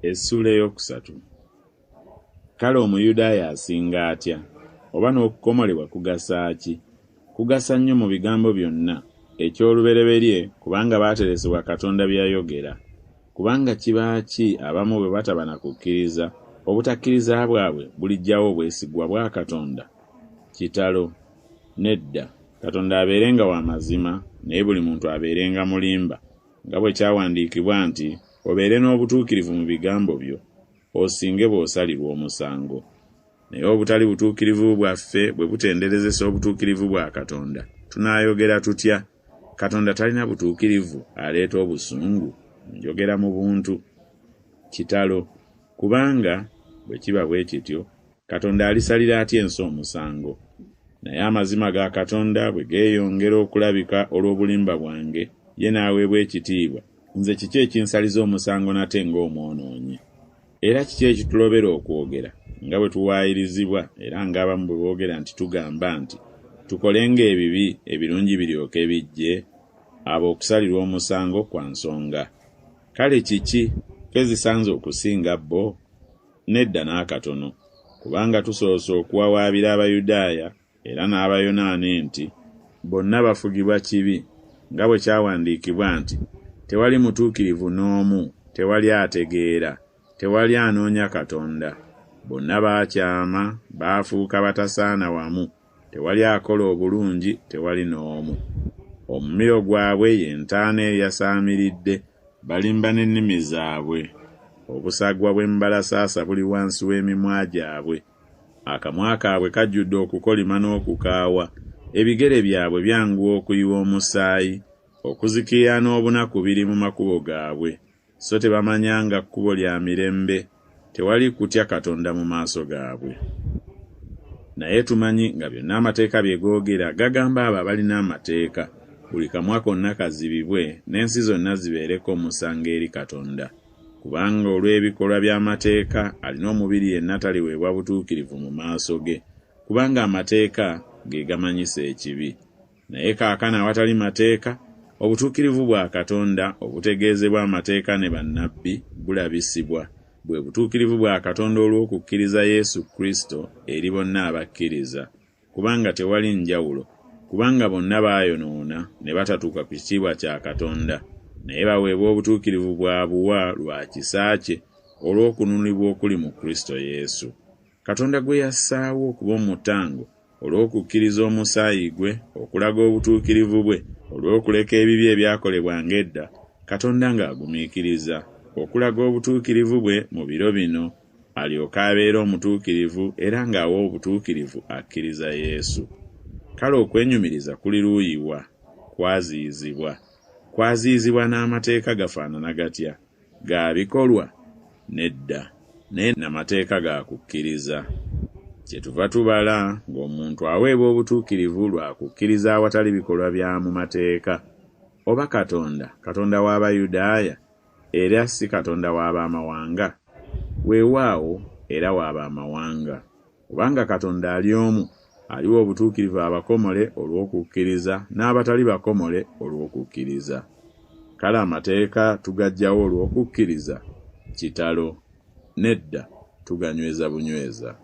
Essula eyokusatu. Kale Omuyudaaya asinga atya? Oba n'okukomolebwa kugasa ki? Kugasa nnyo mu bigambo byonna, eky'olubereberye kubanga baateresebwa Katonda by'ayogera. Kubanga kiba ki abamu bwe bataba na kukkiriza, obutakkiriza bwabwe bulijjawo obwesigwa bwa Katonda? Kitalo. Nedda, Katonda abeerenga wa mazima, naye buli muntu abeerenga mulimba, nga bwe kyawandiikibwa nti, obeere n'obutuukirivu mu bigambo byo, osinge bw'osalirwa omusango. Naye obutali butuukirivu bwaffe bwe butenderezesa obutuukirivu bwa Katonda, tunaayogera tutya? Katonda talina butuukirivu, aleeta obusungu. Njogera mu buntu. Kitalo. Kubanga bwe kiba bwe kityo, Katonda alisalira atya ensi omusango? Naye amazima ga Katonda bwe geeyongera okulabika olw'obulimba bwange, ye n'aweebwa ekitiibwa, nze kiki ekinsaliza omusango nate ng'omwonoonyi? Era kiki ekitulobera okwogera, nga bwe tuwaayirizibwa era ng'abamu bwe boogera nti tugamba nti tukolenga ebibi ebirungi biryoke bijje, abo okusalirwa omusango kwa nsonga. Kale kiki ezisanze okusinga bo? Nedda n'akatono, kubanga tusoose okuwawaabira Abayudaaya era n'Abayonaani nti bonna bafugibwa kibi, nga bwe kyawandiikibwa nti tewali mutuukirivu n'omu, tewali ategeera, tewali anoonya Katonda. Bonna baakyama, baafuuka batasaana wamu, tewali akola obulungi, tewali n'omu. Omumiro gwabwe y'entaana eyasaamiridde, balimba n'ennimi zaabwe. Obusagwa bw'embalasaasa buli wansi w'emimwa gyabwe. Akamwa kaabwe kajjudde okukolima n'okukaawa. Ebigere byabwe byanguwa okuyiwa omusaayi. Okuzikirira n'obunaku biri mu makubo gaabwe. So tebamanyanga kkubo lya mirembe. Tewali kutya Katonda mu maaso gaabwe. Naye tumanyi nga byonna amateeka bye googera gagamba abo abalina amateeka, buli kamwa konna kazibibwe, n'ensi zonna zibeereko omusango eri Katonda. Kubanga olw'ebikolwa by'amateeka alina omubiri yenna taliweebwa butuukirivu mu maaso ge, kubanga amateeka ge gamanyisa ekibi. Naye kaakano awatali mateeka, obutuukirivu bwa Katonda obutegeezebwa amateeka ne bannabbi bulabisibwa, bwe butuukirivu bwa Katonda olw'okukkiriza Yesu Kristo eri bonna abakkiriza. Kubanga tewali njawulo, kubanga bonna baayonoona ne batatuuka ku kitiibwa kya Katonda, naye baweebwa obutuukirivu bwa buwa lwa kisa kye olw'okununulibwa okuli mu Kristo Yesu. Katonda gwe yassaawo okuba omutango olw'okukkiriza omusaayi gwe, okulaga obutuukirivu bwe olw'okuleka ebibi ebyakolebwanga edda, Katonda ng'agumiikiriza, okulaga obutuukirivu bwe mu biro bino, alyoke abeere omutuukirivu era ng'awa obutuukirivu akkiriza Yesu. Kale okwenyumiriza kuli luuyiwa? Kwaziyizibwa. Kwaziyizibwa n'amateeka gafaanana gatya? Ga bikolwa? Nedda. Naye n'amateeka ga kukkiriza. Kyetuva tubala ng'omuntu aweebwa obutuukirivu lwa kukkiriza awatali bikolwa bya mu mateeka. Oba Katonda, Katonda w'Abayudaaya, era si Katonda w'Abamawanga? Weewaawo era w'Abamawanga. Kubanga Katonda ali omu, aliwo obutuukirivu abakomole olw'okukkiriza n'abatali bakomole olw'okukkiriza. Kale amateeka tugaggyawo olw'okukkiriza? Kitalo. Nedda, tuganyweza bunyweza.